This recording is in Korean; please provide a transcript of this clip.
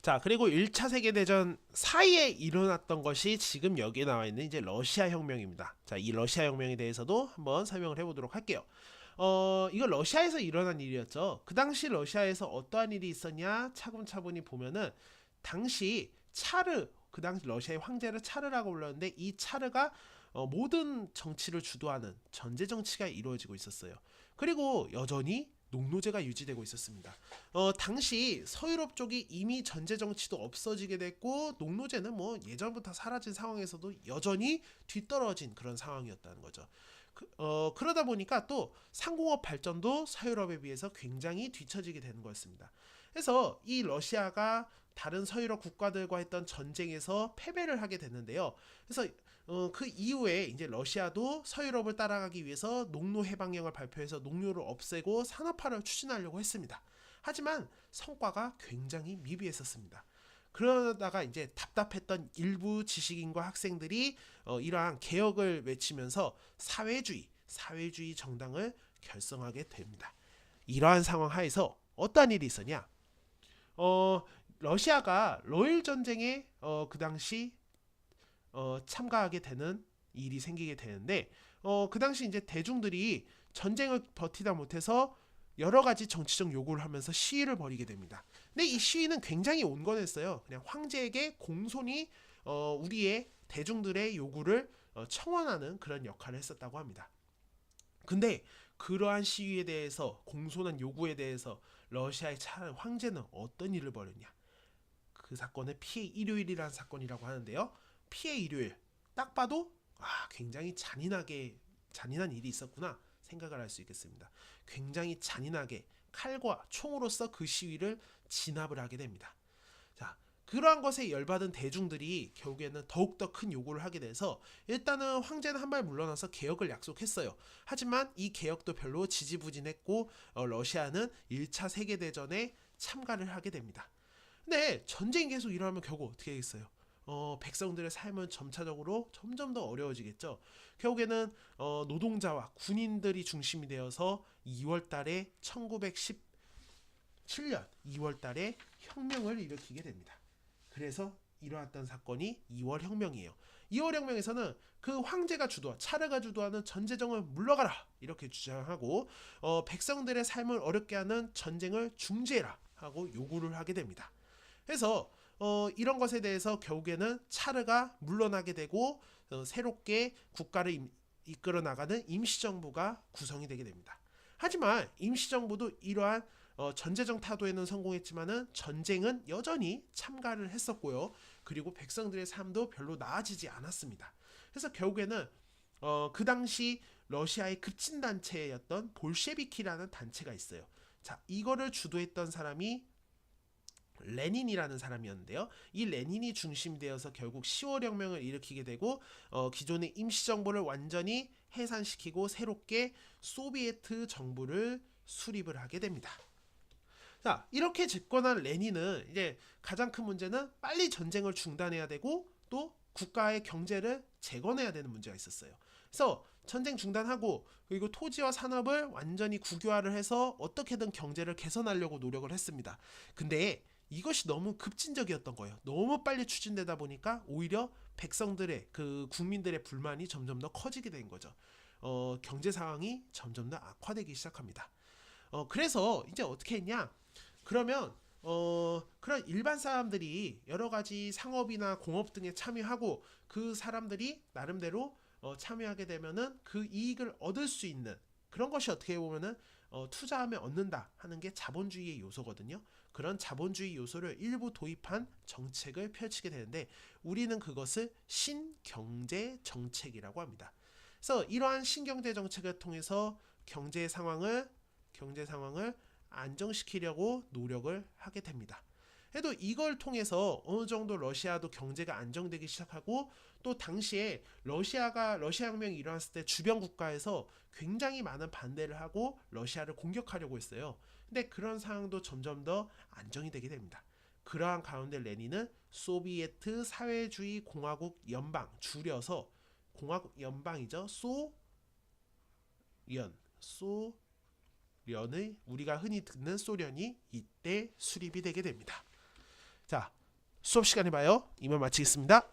자, 그리고 1차 세계대전 사이에 일어났던 것이 지금 여기에 나와 있는 이제 러시아 혁명입니다. 자, 이 러시아 혁명에 대해서도 한번 설명을 해보도록 할게요. 이거 러시아에서 일어난 일이었죠. 그 당시 러시아에서 어떠한 일이 있었냐 차분차분히 보면은 당시 차르, 그 당시 러시아의 황제를 차르라고 불렀는데 이 차르가 모든 정치를 주도하는 전제 정치가 이루어지고 있었어요. 그리고 여전히 농노제가 유지되고 있었습니다. 당시 서유럽 쪽이 이미 전제 정치도 없어지게 됐고 농노제는 뭐 예전부터 사라진 상황에서도 여전히 뒤떨어진 그런 상황이었다는 거죠. 그러다 보니까 또 상공업 발전도 서유럽에 비해서 굉장히 뒤처지게 되는 거였습니다. 그래서 이 러시아가 다른 서유럽 국가들과 했던 전쟁에서 패배를 하게 됐는데요. 그래서 그 이후에 이제 러시아도 서유럽을 따라가기 위해서 농노 해방령을 발표해서 농노를 없애고 산업화를 추진하려고 했습니다. 하지만 성과가 굉장히 미비했었습니다. 그러다가 이제 답답했던 일부 지식인과 학생들이 이러한 개혁을 외치면서 사회주의 정당을 결성하게 됩니다. 이러한 상황 하에서 어떠한 일이 있었냐? 어, 러시아가 러일 전쟁에 그 당시 참가하게 되는 일이 생기게 되는데 그 당시 이제 대중들이 전쟁을 버티다 못해서 여러 가지 정치적 요구를 하면서 시위를 벌이게 됩니다. 근데 이 시위는 굉장히 온건했어요. 그냥 황제에게 공손히 우리의 대중들의 요구를 청원하는 그런 역할을 했었다고 합니다. 근데 그러한 시위에 대해서 공손한 요구에 대해서 러시아의 차 황제는 어떤 일을 벌였냐? 그 사건을 피해 일요일이라는 사건이라고 하는데요. 피해 일요일 딱 봐도 굉장히 잔인한 일이 있었구나 생각을 할 수 있겠습니다. 굉장히 잔인하게 칼과 총으로서 그 시위를 진압을 하게 됩니다. 자, 그러한 것에 열받은 대중들이 결국에는 더욱더 큰 요구를 하게 돼서 일단은 황제는 한 발 물러나서 개혁을 약속했어요. 하지만 이 개혁도 별로 지지부진했고 러시아는 1차 세계대전에 참가를 하게 됩니다. 근데 전쟁이 계속 일어나면 결국 어떻게 되겠어요? 백성들의 삶은 점차적으로 점점 더 어려워지겠죠. 결국에는 노동자와 군인들이 중심이 되어서 2월 달에 1917년 2월 달에 혁명을 일으키게 됩니다. 그래서 일어났던 사건이 2월 혁명이에요. 2월 혁명에서는 그 황제가 차르가 주도하는 전제정을 물러가라 이렇게 주장하고 백성들의 삶을 어렵게 하는 전쟁을 중지해라 하고 요구를 하게 됩니다. 그래서 이런 것에 대해서 결국에는 차르가 물러나게 되고 새롭게 국가를 이끌어 나가는 임시정부가 구성이 되게 됩니다. 하지만 임시정부도 이러한 전제정 타도에는 성공했지만은 전쟁은 여전히 참가를 했었고요. 그리고 백성들의 삶도 별로 나아지지 않았습니다. 그래서 결국에는 그 당시 러시아의 급진 단체였던 볼셰비키라는 단체가 있어요. 자, 이거를 주도했던 사람이 레닌이라는 사람이었는데요. 이 레닌이 중심되어서 결국 10월 혁명을 일으키게 되고 기존의 임시정부를 완전히 해산시키고 새롭게 소비에트 정부를 수립을 하게 됩니다. 자, 이렇게 집권한 레닌은 이제 가장 큰 문제는 빨리 전쟁을 중단해야 되고 또 국가의 경제를 재건해야 되는 문제가 있었어요. 그래서 전쟁 중단하고 그리고 토지와 산업을 완전히 국유화를 해서 어떻게든 경제를 개선하려고 노력을 했습니다. 근데 이것이 너무 급진적이었던 거예요. 너무 빨리 추진되다 보니까 오히려 백성들의 그 국민들의 불만이 점점 더 커지게 된 거죠. 경제 상황이 점점 더 악화되기 시작합니다. 그래서 이제 어떻게 했냐? 그러면 그런 일반 사람들이 여러 가지 상업이나 공업 등에 참여하고 그 사람들이 나름대로 참여하게 되면은 그 이익을 얻을 수 있는 그런 것이 어떻게 보면은 투자하면 얻는다 하는 게 자본주의의 요소거든요. 그런 자본주의 요소를 일부 도입한 정책을 펼치게 되는데 우리는 그것을 신경제 정책이라고 합니다. 그래서 이러한 신경제 정책을 통해서 경제 상황을 안정시키려고 노력을 하게 됩니다. 그래도 이걸 통해서 어느 정도 러시아도 경제가 안정되기 시작하고 또 당시에 러시아 혁명이 일어났을 때 주변 국가에서 굉장히 많은 반대를 하고 러시아를 공격하려고 했어요. 근데 그런 상황도 점점 더 안정이 되게 됩니다. 그러한 가운데 레닌은 소비에트 사회주의 공화국 연방 줄여서 공화국 연방이죠. 소련 련의 우리가 흔히 듣는 소련이 이때 수립이 되게 됩니다. 자, 수업 시간에 봐요. 이만 마치겠습니다.